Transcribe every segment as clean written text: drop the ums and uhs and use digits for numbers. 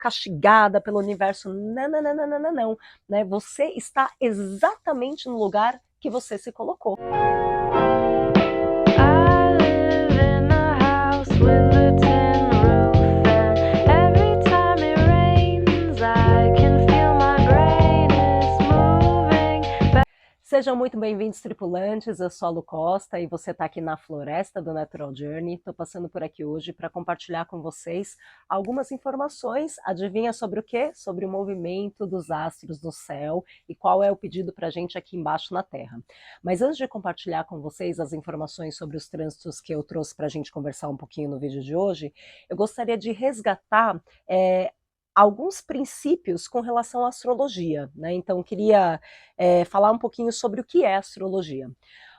castigada pelo universo. Não, não, não, não, não, não, não, né? Você está exatamente no lugar que você se colocou. I live in a house with a tin roof, and every time it rains, I can feel my brain is moving. Sejam muito bem-vindos, tripulantes. Eu sou a Lu Costa e você está aqui na Floresta do Natural Journey. Estou passando por aqui hoje para compartilhar com vocês algumas informações. Adivinha sobre o quê? Sobre o movimento dos astros no céu e qual é o pedido para a gente aqui embaixo na Terra. Mas antes de compartilhar com vocês as informações sobre os trânsitos que eu trouxe para a gente conversar um pouquinho no vídeo de hoje, eu gostaria de resgatar alguns princípios com relação à astrologia, né? Então, queria falar um pouquinho sobre o que é astrologia.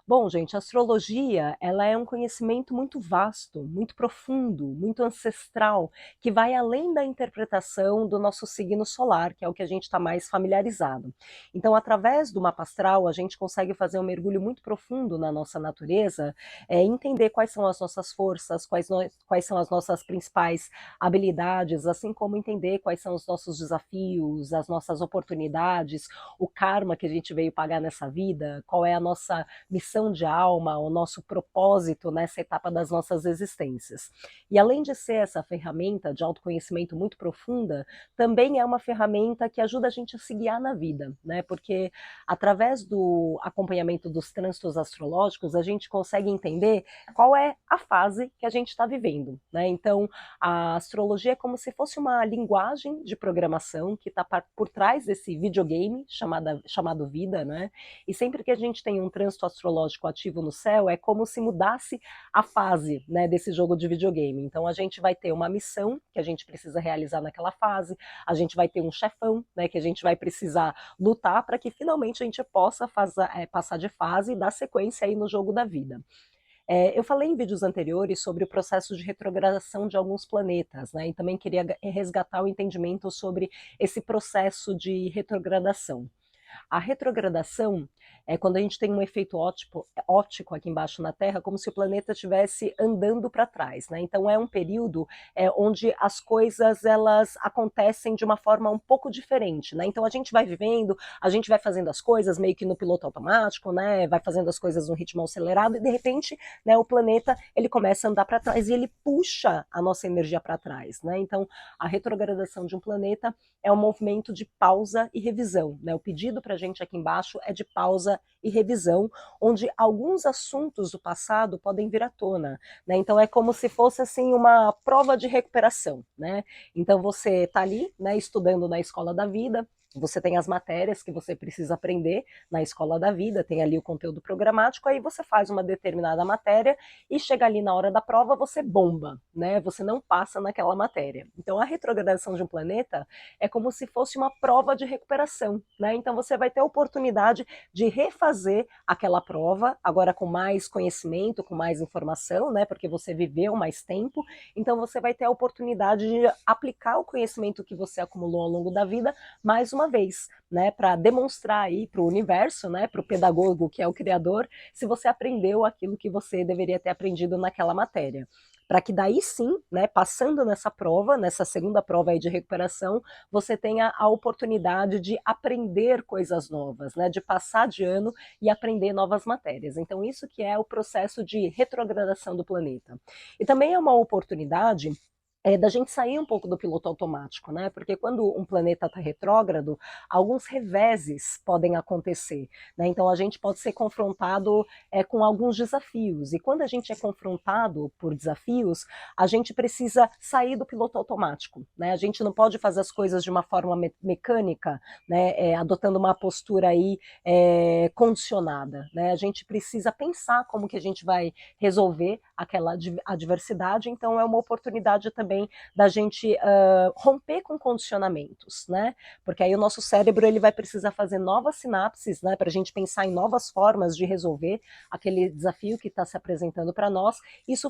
Bom, gente, a astrologia, ela é um conhecimento muito vasto, muito profundo, muito ancestral, que vai além da interpretação do nosso signo solar, que é o que a gente está mais familiarizado. Então, através do mapa astral, a gente consegue fazer um mergulho muito profundo na nossa natureza, entender quais são as nossas forças, quais são as nossas principais habilidades, assim como entender quais são os nossos desafios, as nossas oportunidades, o karma que a gente veio pagar nessa vida, qual é a nossa missão de alma, o nosso propósito nessa etapa das nossas existências. E além de ser essa ferramenta de autoconhecimento muito profunda, também é uma ferramenta que ajuda a gente a se guiar na vida, né? Porque através do acompanhamento dos trânsitos astrológicos, a gente consegue entender qual é a fase que a gente está vivendo, né? Então, a astrologia é como se fosse uma linguagem de programação que está por trás desse videogame chamado vida, né? E sempre que a gente tem um trânsito astrológico ativo no céu, é como se mudasse a fase, né, desse jogo de videogame. Então a gente vai ter uma missão que a gente precisa realizar naquela fase, a gente vai ter um chefão, né, que a gente vai precisar lutar para que finalmente a gente possa passar de fase e dar sequência aí no jogo da vida. Eu falei em vídeos anteriores sobre o processo de retrogradação de alguns planetas, né? E também queria resgatar o entendimento sobre esse processo de retrogradação. A retrogradação é quando a gente tem um efeito óptico aqui embaixo na Terra, como se o planeta estivesse andando para trás, né? Então é um período onde as coisas elas acontecem de uma forma um pouco diferente, né? Então a gente vai vivendo, a gente vai fazendo as coisas meio que no piloto automático, né? Vai fazendo as coisas no ritmo acelerado e de repente, né, o planeta ele começa a andar para trás e ele puxa a nossa energia para trás, né? Então a retrogradação de um planeta é um movimento de pausa e revisão, né? O pedido para a gente aqui embaixo é de pausa e revisão, onde alguns assuntos do passado podem vir à tona, né? Então é como se fosse assim uma prova de recuperação, né? Então você está ali, né, estudando na escola da vida. Você tem as matérias que você precisa aprender na escola da vida, tem ali o conteúdo programático, aí você faz uma determinada matéria e chega ali na hora da prova, você bomba, né? Você não passa naquela matéria. Então a retrogradação de um planeta é como se fosse uma prova de recuperação, né? Então você vai ter a oportunidade de refazer aquela prova, agora com mais conhecimento, com mais informação, né? Porque você viveu mais tempo, então você vai ter a oportunidade de aplicar o conhecimento que você acumulou ao longo da vida mais uma vez, né? Para demonstrar aí para o universo, né? Para o pedagogo que é o criador, se você aprendeu aquilo que você deveria ter aprendido naquela matéria. Para que daí sim, né, passando nessa prova, nessa segunda prova aí de recuperação, você tenha a oportunidade de aprender coisas novas, né, de passar de ano e aprender novas matérias. Então isso que é o processo de retrogradação do planeta. E também é uma oportunidade da gente sair um pouco do piloto automático, né? Porque quando um planeta está retrógrado, alguns reveses podem acontecer, né? Então a gente pode ser confrontado com alguns desafios. E quando a gente é confrontado por desafios, a gente precisa sair do piloto automático, né? A gente não pode fazer as coisas de uma forma mecânica, né? Adotando uma postura aí condicionada, né? A gente precisa pensar como que a gente vai resolver aquela adversidade. Então é uma oportunidade também da gente romper com condicionamentos, né? Porque aí o nosso cérebro ele vai precisar fazer novas sinapses, né? Para a gente pensar em novas formas de resolver aquele desafio que está se apresentando para nós. Isso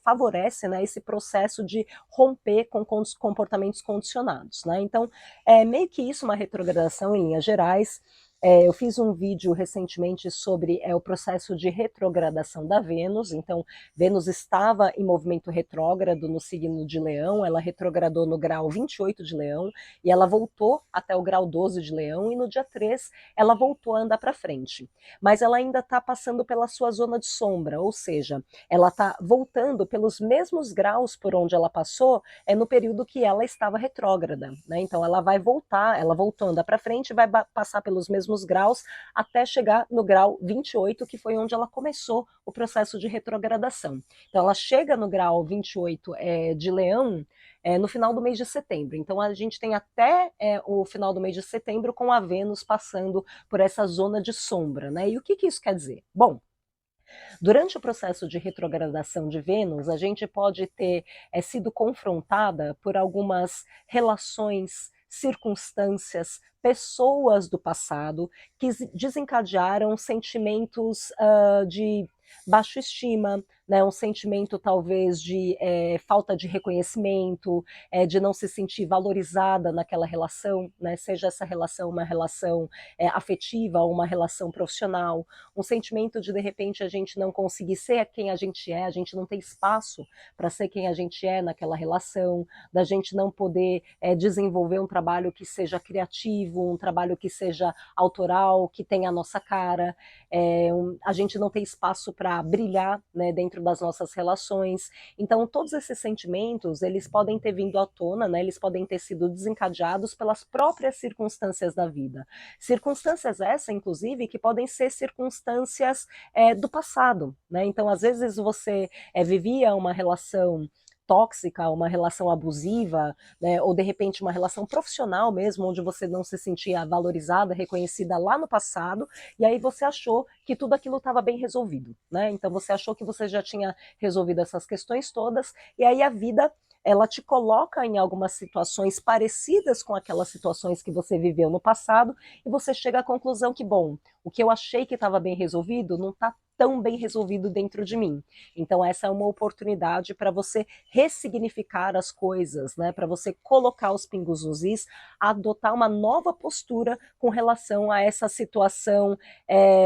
favorece, né, esse processo de romper com comportamentos condicionados, né? Então é meio que isso uma retrogradação em linhas gerais. Eu fiz um vídeo recentemente sobre o processo de retrogradação da Vênus. Então, Vênus estava em movimento retrógrado no signo de Leão, ela retrogradou no grau 28 de Leão, e ela voltou até o grau 12 de Leão, e no dia 3 ela voltou a andar para frente. Mas ela ainda está passando pela sua zona de sombra, ou seja, ela está voltando pelos mesmos graus por onde ela passou no período que ela estava retrógrada, né? Então ela vai voltar, ela voltou a andar para frente, vai passar pelos mesmos graus até chegar no grau 28, que foi onde ela começou o processo de retrogradação. Então ela chega no grau 28 de Leão no final do mês de setembro. Então a gente tem até o final do mês de setembro com a Vênus passando por essa zona de sombra, né? E o que isso quer dizer? Bom, durante o processo de retrogradação de Vênus, a gente pode ter sido confrontada por algumas relações, circunstâncias, pessoas do passado que desencadearam sentimentos de baixa estima, né, um sentimento talvez de falta de reconhecimento, de não se sentir valorizada naquela relação, né, seja essa relação uma relação afetiva ou uma relação profissional, um sentimento de repente a gente não conseguir ser quem a gente não ter espaço para ser quem a gente é naquela relação, da gente não poder desenvolver um trabalho que seja criativo, um trabalho que seja autoral, que tenha a nossa cara, a gente não tem espaço para brilhar, né, dentro das nossas relações. Então todos esses sentimentos, eles podem ter vindo à tona, né, eles podem ter sido desencadeados pelas próprias circunstâncias da vida. Circunstâncias essas, inclusive, que podem ser circunstâncias do passado, né? Então às vezes você vivia uma relação tóxica, uma relação abusiva, né, ou de repente uma relação profissional mesmo, onde você não se sentia valorizada, reconhecida lá no passado, e aí você achou que tudo aquilo estava bem resolvido, né? Então você achou que você já tinha resolvido essas questões todas, e aí a vida ela te coloca em algumas situações parecidas com aquelas situações que você viveu no passado, e você chega à conclusão que, bom, o que eu achei que estava bem resolvido não está tão bem resolvido dentro de mim. Então essa é uma oportunidade para você ressignificar as coisas, né? Para você colocar os pingos nos is, adotar uma nova postura com relação a essa situação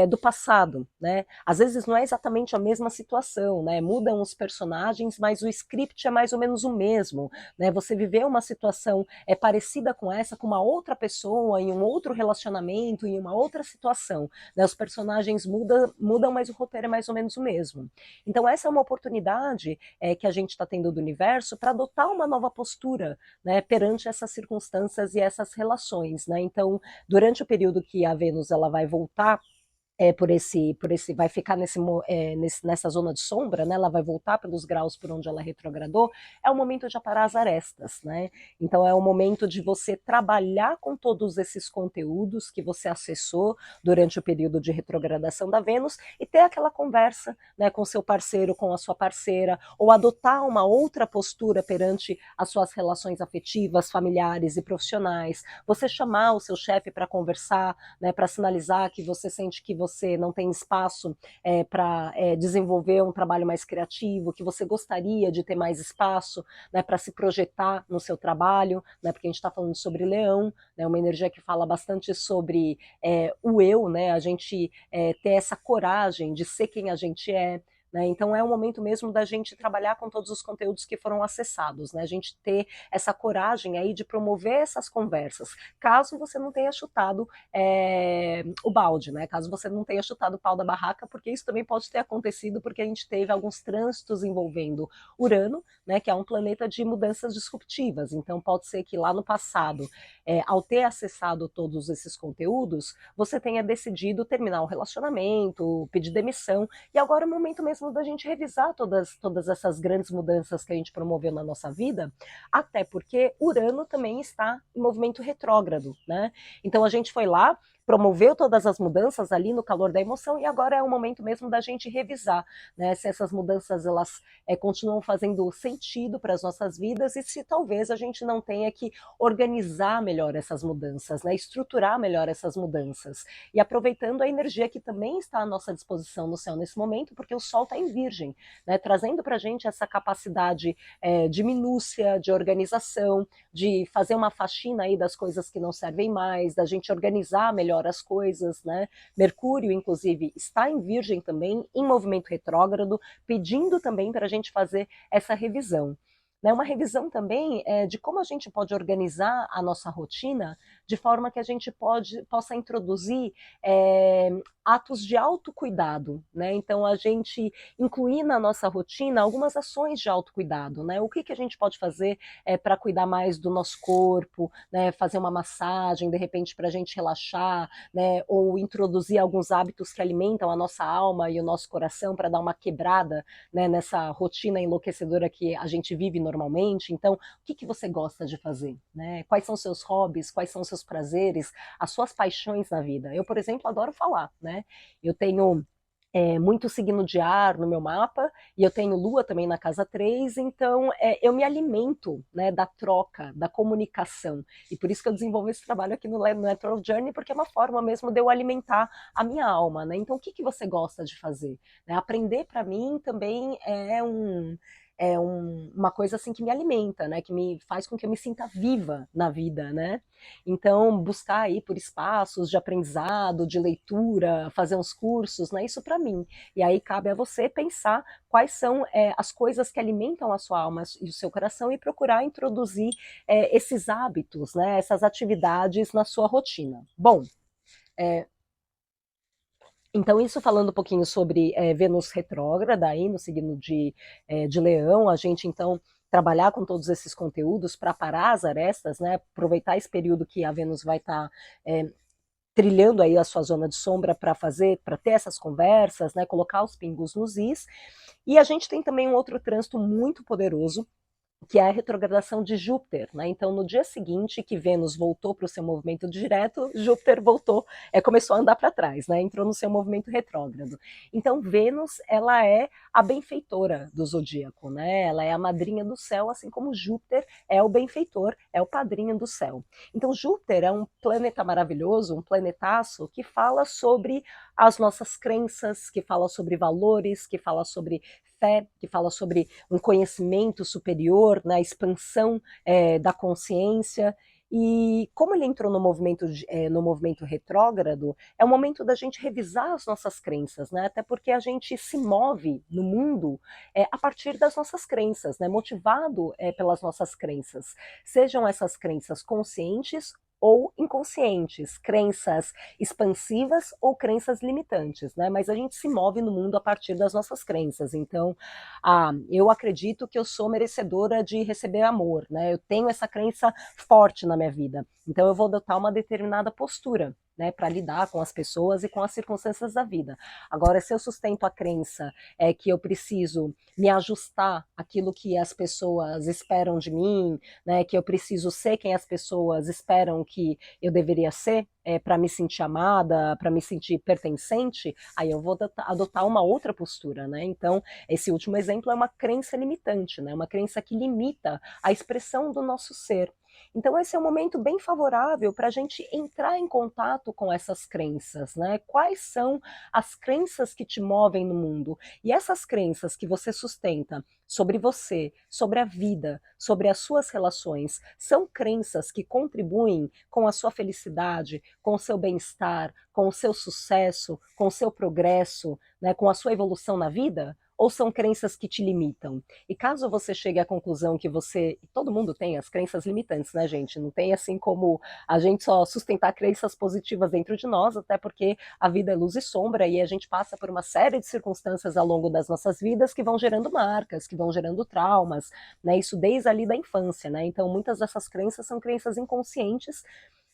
do passado, né? Às vezes não é exatamente a mesma situação, né? Mudam os personagens, mas o script é mais ou menos o mesmo, né? Você viveu uma situação parecida com essa com uma outra pessoa, em um outro relacionamento, em uma outra situação, né? Os personagens mudam, mas o roteiro é mais ou menos o mesmo. Então essa é uma oportunidade que a gente está tendo do universo para adotar uma nova postura, né, perante essas circunstâncias e essas relações, né? Então, durante o período que a Vênus ela vai voltar vai ficar nessa zona de sombra, né? Ela vai voltar pelos graus por onde ela retrogradou, é o momento de aparar as arestas, né? Então é o momento de você trabalhar com todos esses conteúdos que você acessou durante o período de retrogradação da Vênus e ter aquela conversa, né, com seu parceiro, com a sua parceira, ou adotar uma outra postura perante as suas relações afetivas, familiares e profissionais. Você chamar o seu chefe para conversar, né, para sinalizar que você sente que você não tem espaço para desenvolver um trabalho mais criativo, que você gostaria de ter mais espaço, né, para se projetar no seu trabalho, né, porque a gente está falando sobre Leão, né, uma energia que fala bastante sobre o eu, né, a gente ter essa coragem de ser quem a gente é. Né? Então é o momento mesmo da gente trabalhar com todos os conteúdos que foram acessados, né? A gente ter essa coragem aí de promover essas conversas, caso você não tenha chutado o balde, né? Caso você não tenha chutado o pau da barraca, porque isso também pode ter acontecido porque a gente teve alguns trânsitos envolvendo Urano, né? Que é um planeta de mudanças disruptivas. Então pode ser que lá no passado, ao ter acessado todos esses conteúdos, você tenha decidido terminar o relacionamento, pedir demissão, e agora é o momento mesmo da gente revisar todas essas grandes mudanças que a gente promoveu na nossa vida, até porque Urano também está em movimento retrógrado, né? Então a gente foi lá, promoveu todas as mudanças ali no calor da emoção e agora é o momento mesmo da gente revisar, né, se essas mudanças elas continuam fazendo sentido para as nossas vidas e se talvez a gente não tenha que organizar melhor essas mudanças, né, estruturar melhor essas mudanças e aproveitando a energia que também está à nossa disposição no céu nesse momento, porque o Sol está está em Virgem, né, trazendo para a gente essa capacidade de minúcia, de organização, de fazer uma faxina aí das coisas que não servem mais, da gente organizar melhor as coisas, né? Mercúrio, inclusive, está em Virgem também, em movimento retrógrado, pedindo também para a gente fazer essa revisão. Né, uma revisão também de como a gente pode organizar a nossa rotina de forma que a gente possa introduzir atos de autocuidado, né? Então a gente incluir na nossa rotina algumas ações de autocuidado, né? O que a gente pode fazer para cuidar mais do nosso corpo, né? Fazer uma massagem, de repente, para a gente relaxar, né? Ou introduzir alguns hábitos que alimentam a nossa alma e o nosso coração para dar uma quebrada, né, nessa rotina enlouquecedora que a gente vive normalmente. Então, o que você gosta de fazer, né? Quais são seus hobbies, quais são seus prazeres, as suas paixões na vida? Eu, por exemplo, adoro falar, né? Eu tenho muito signo de ar no meu mapa, e eu tenho lua também na casa 3, então eu me alimento, né, da troca, da comunicação, e por isso que eu desenvolvo esse trabalho aqui no Natural Journey, porque é uma forma mesmo de eu alimentar a minha alma, né? Então o que você gosta de fazer? Né? Aprender para mim também uma coisa assim que me alimenta, né? Que me faz com que eu me sinta viva na vida, né? Então, buscar aí por espaços de aprendizado, de leitura, fazer uns cursos, né? Isso para mim. E aí cabe a você pensar quais são as coisas que alimentam a sua alma e o seu coração e procurar introduzir esses hábitos, né? Essas atividades na sua rotina. Bom, é, então, isso falando um pouquinho sobre Vênus retrógrada aí no signo de Leão, a gente então trabalhar com todos esses conteúdos para parar as arestas, né? Aproveitar esse período que a Vênus vai estar trilhando aí a sua zona de sombra para ter essas conversas, né? Colocar os pingos nos is. E a gente tem também um outro trânsito muito poderoso, que é a retrogradação de Júpiter, né? Então, no dia seguinte que Vênus voltou para o seu movimento direto, Júpiter voltou, começou a andar para trás, né? Entrou no seu movimento retrógrado. Então, Vênus, ela é a benfeitora do zodíaco, né? Ela é a madrinha do céu, assim como Júpiter é o benfeitor, é o padrinho do céu. Então, Júpiter é um planeta maravilhoso, um planetaço que fala sobre as nossas crenças, que fala sobre valores, que fala sobre fé, que fala sobre um conhecimento superior, na expansão da consciência. E como ele entrou no movimento retrógrado, é o momento da gente revisar as nossas crenças, né? Até porque a gente se move no mundo a partir das nossas crenças, né? Motivado pelas nossas crenças. Sejam essas crenças conscientes ou inconscientes, crenças expansivas ou crenças limitantes, né? Mas a gente se move no mundo a partir das nossas crenças. Então, eu acredito que eu sou merecedora de receber amor, né? Eu tenho essa crença forte na minha vida. Então, eu vou adotar uma determinada postura, né, para lidar com as pessoas e com as circunstâncias da vida. Agora, se eu sustento a crença que eu preciso me ajustar àquilo que as pessoas esperam de mim, né, que eu preciso ser quem as pessoas esperam que eu deveria ser, para me sentir amada, para me sentir pertencente, aí eu vou adotar uma outra postura, né? Então, esse último exemplo é uma crença limitante, né? Uma crença que limita a expressão do nosso ser. Então, esse é um momento bem favorável para a gente entrar em contato com essas crenças, né? Quais são as crenças que te movem no mundo? E essas crenças que você sustenta sobre você, sobre a vida, sobre as suas relações, são crenças que contribuem com a sua felicidade, com o seu bem-estar, com o seu sucesso, com o seu progresso, né? Com a sua evolução na vida? Ou são crenças que te limitam? E caso você chegue à conclusão que todo mundo tem as crenças limitantes, né, gente? Não tem assim como a gente só sustentar crenças positivas dentro de nós, até porque a vida é luz e sombra e a gente passa por uma série de circunstâncias ao longo das nossas vidas que vão gerando marcas, que vão gerando traumas, né? Isso desde ali da infância, né? Então muitas dessas crenças são crenças inconscientes,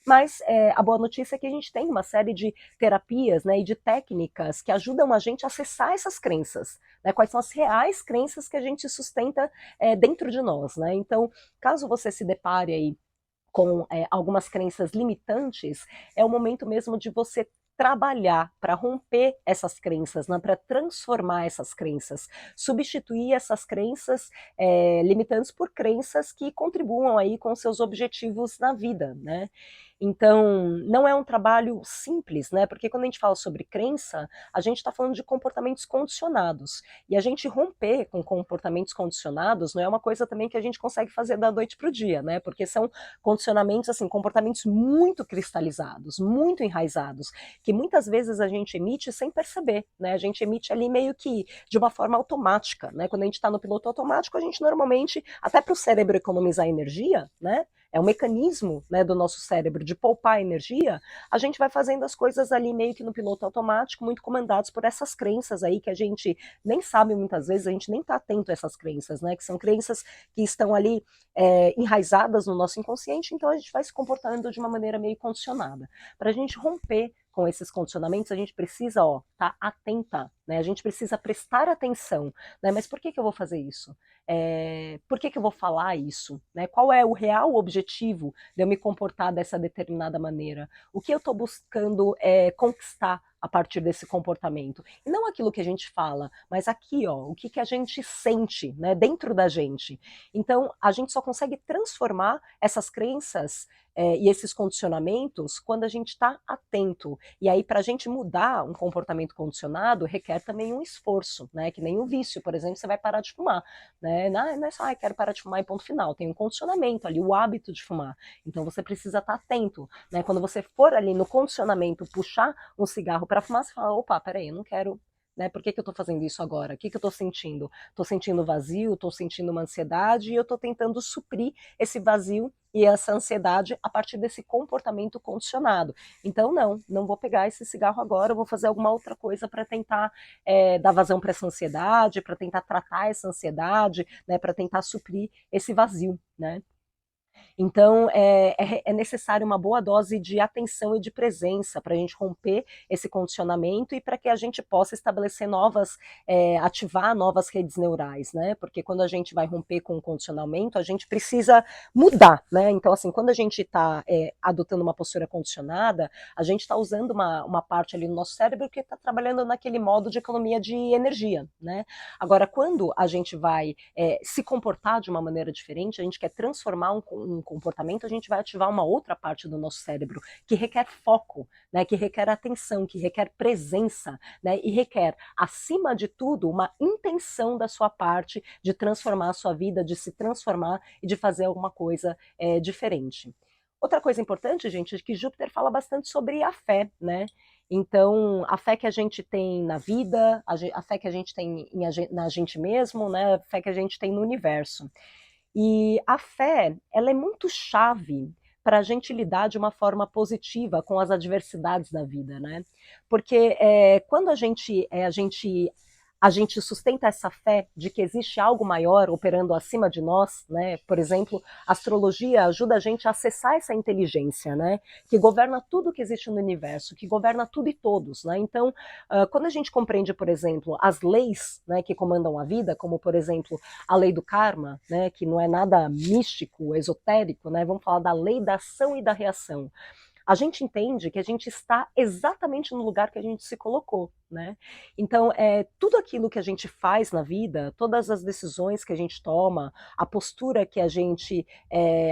mas a boa notícia é que a gente tem uma série de terapias, né, e de técnicas que ajudam a gente a acessar essas crenças, né, quais são as reais crenças que a gente sustenta dentro de nós, né? Então, caso você se depare aí com algumas crenças limitantes, é o momento mesmo de você trabalhar para romper essas crenças, né, para transformar essas crenças, substituir essas crenças limitantes por crenças que contribuam aí com seus objetivos na vida, né? Então, não é um trabalho simples, né? Porque quando a gente fala sobre crença, a gente está falando de comportamentos condicionados. E a gente romper com comportamentos condicionados não é uma coisa também que a gente consegue fazer da noite para o dia, né? Porque são condicionamentos, assim, comportamentos muito cristalizados, muito enraizados, que muitas vezes a gente emite sem perceber, né? A gente emite ali meio que de uma forma automática, né? Quando a gente está no piloto automático, a gente normalmente, até para o cérebro economizar energia, né? É um mecanismo, né, do nosso cérebro de poupar energia, a gente vai fazendo as coisas ali meio que no piloto automático, muito comandados por essas crenças aí que a gente nem sabe muitas vezes, a gente nem está atento a essas crenças, né? Que são crenças que estão ali enraizadas no nosso inconsciente, então a gente vai se comportando de uma maneira meio condicionada. Para a gente romper com esses condicionamentos, a gente precisa, estar tá atenta, né? A gente precisa prestar atenção, né? Mas por que eu vou fazer isso? Por que eu vou falar isso? Né? Qual é o real objetivo de eu me comportar dessa determinada maneira? O que eu estou buscando conquistar a partir desse comportamento? E não aquilo que a gente fala, mas aqui, o que a gente sente, né, dentro da gente. Então, a gente só consegue transformar essas crenças e esses condicionamentos quando a gente está atento. E aí, para a gente mudar um comportamento condicionado, requer também um esforço, né? Que nem o vício, por exemplo, você vai parar de fumar, né? Não é só, quero parar de fumar e ponto final. Tem um condicionamento ali, o hábito de fumar. Então, você precisa estar atento, né? Quando você for ali no condicionamento, puxar um cigarro para fumar, você fala, opa, peraí, eu não quero. Né? Por que eu estou fazendo isso agora? O que eu estou sentindo? Estou sentindo vazio, estou sentindo uma ansiedade e eu estou tentando suprir esse vazio e essa ansiedade a partir desse comportamento condicionado. Então, não vou pegar esse cigarro agora, eu vou fazer alguma outra coisa para tentar dar vazão para essa ansiedade, para tentar tratar essa ansiedade, né? Para tentar suprir esse vazio, né? Então, é necessário uma boa dose de atenção e de presença para a gente romper esse condicionamento e para que a gente possa estabelecer ativar novas redes neurais, né? Porque quando a gente vai romper com o condicionamento, a gente precisa mudar, né? Então, assim, quando a gente está adotando uma postura condicionada, a gente está usando uma parte ali no nosso cérebro que está trabalhando naquele modo de economia de energia, né? Agora, quando a gente vai se comportar de uma maneira diferente, a gente quer transformar um comportamento, a gente vai ativar uma outra parte do nosso cérebro que requer foco, né, que requer atenção, que requer presença, né, e requer, acima de tudo, uma intenção da sua parte de transformar a sua vida, de se transformar e de fazer alguma coisa diferente. Outra coisa importante, gente, é que Júpiter fala bastante sobre a fé, né? Então, a fé que a gente tem na vida, a fé que a gente tem na gente mesmo, né? A fé que a gente tem no universo. E a fé, ela é muito chave para a gente lidar de uma forma positiva com as adversidades da vida, né? Porque quando a gente sustenta essa fé de que existe algo maior operando acima de nós, né? Por exemplo, a astrologia ajuda a gente a acessar essa inteligência, né? Que governa tudo que existe no universo, que governa tudo e todos, né? Então, quando a gente compreende, por exemplo, as leis, né, que comandam a vida, como por exemplo a lei do karma, né, que não é nada místico, esotérico, né? Vamos falar da lei da ação e da reação. A gente entende que a gente está exatamente no lugar que a gente se colocou, né? Então, tudo aquilo que a gente faz na vida, todas as decisões que a gente toma, a postura que a gente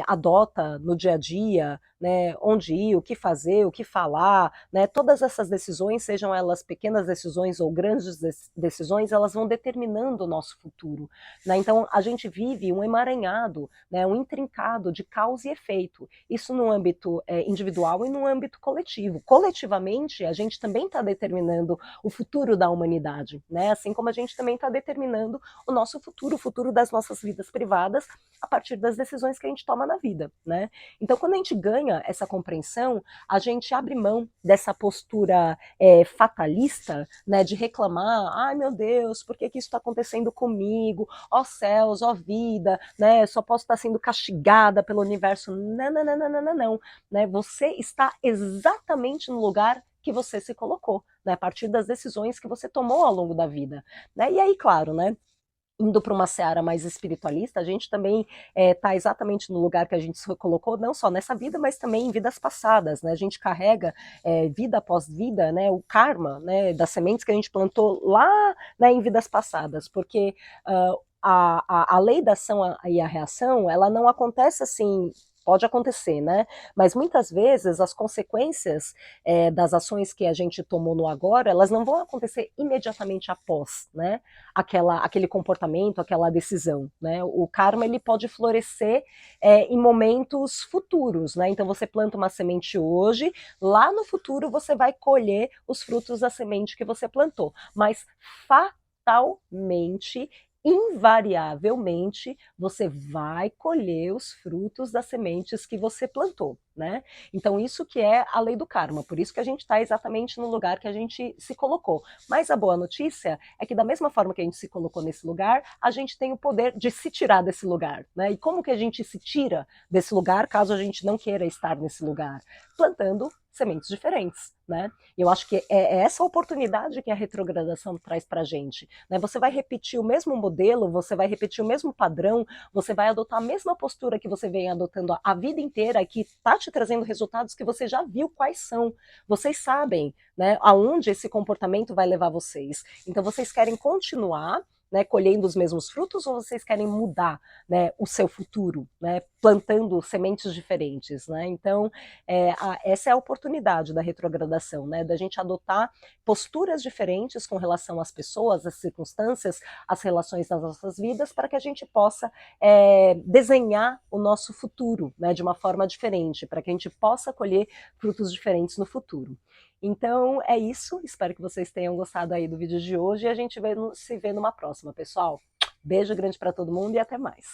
adota no dia a dia, né, onde ir, o que fazer, o que falar, né, todas essas decisões, sejam elas pequenas decisões ou grandes decisões, elas vão determinando o nosso futuro, né? Então, a gente vive um emaranhado, né, um intrincado de causa e efeito, isso no âmbito individual e no âmbito coletivo. Coletivamente, a gente também está determinando o futuro da humanidade, né? Assim como a gente também está determinando o nosso futuro, o futuro das nossas vidas privadas, a partir das decisões que a gente toma na vida, né? Então, quando a gente ganha essa compreensão, a gente abre mão dessa postura fatalista, né? De reclamar, ai meu Deus, por que isso está acontecendo comigo? Ó céus, ó vida, né? Só posso estar sendo castigada pelo universo. Não, né? Você está exatamente no lugar que você se colocou, né, a partir das decisões que você tomou ao longo da vida, né? E aí, claro, né, indo para uma seara mais espiritualista, a gente também está exatamente no lugar que a gente se colocou, não só nessa vida, mas também em vidas passadas, né? A gente carrega vida após vida, né, o karma, né, das sementes que a gente plantou lá, né, em vidas passadas, porque a lei da ação e a reação, ela não acontece assim pode acontecer, né? Mas muitas vezes as consequências das ações que a gente tomou no agora, elas não vão acontecer imediatamente após, né? Aquele comportamento, aquela decisão, né? O karma ele pode florescer em momentos futuros, né? Então você planta uma semente hoje, lá no futuro você vai colher os frutos da semente que você plantou, mas fatalmente, invariavelmente, você vai colher os frutos das sementes que você plantou, né? Então isso que é a lei do karma, por isso que a gente está exatamente no lugar que a gente se colocou. Mas a boa notícia é que da mesma forma que a gente se colocou nesse lugar, a gente tem o poder de se tirar desse lugar, né? E como que a gente se tira desse lugar caso a gente não queira estar nesse lugar? Plantando sementes diferentes, né? Eu acho que é essa oportunidade que a retrogradação traz para a gente, né? Você vai repetir o mesmo modelo, você vai repetir o mesmo padrão, você vai adotar a mesma postura que você vem adotando a vida inteira, que está te trazendo resultados que você já viu quais são. Vocês sabem, né, aonde esse comportamento vai levar vocês. Então vocês querem continuar, né, colhendo os mesmos frutos, ou vocês querem mudar, né, o seu futuro, né, plantando sementes diferentes, né? Então essa é a oportunidade da retrogradação, né, da gente adotar posturas diferentes com relação às pessoas, às circunstâncias, às relações das nossas vidas, para que a gente possa desenhar o nosso futuro, né, de uma forma diferente, para que a gente possa colher frutos diferentes no futuro. Então é isso, espero que vocês tenham gostado aí do vídeo de hoje e a gente se vê numa próxima, pessoal. Beijo grande para todo mundo e até mais.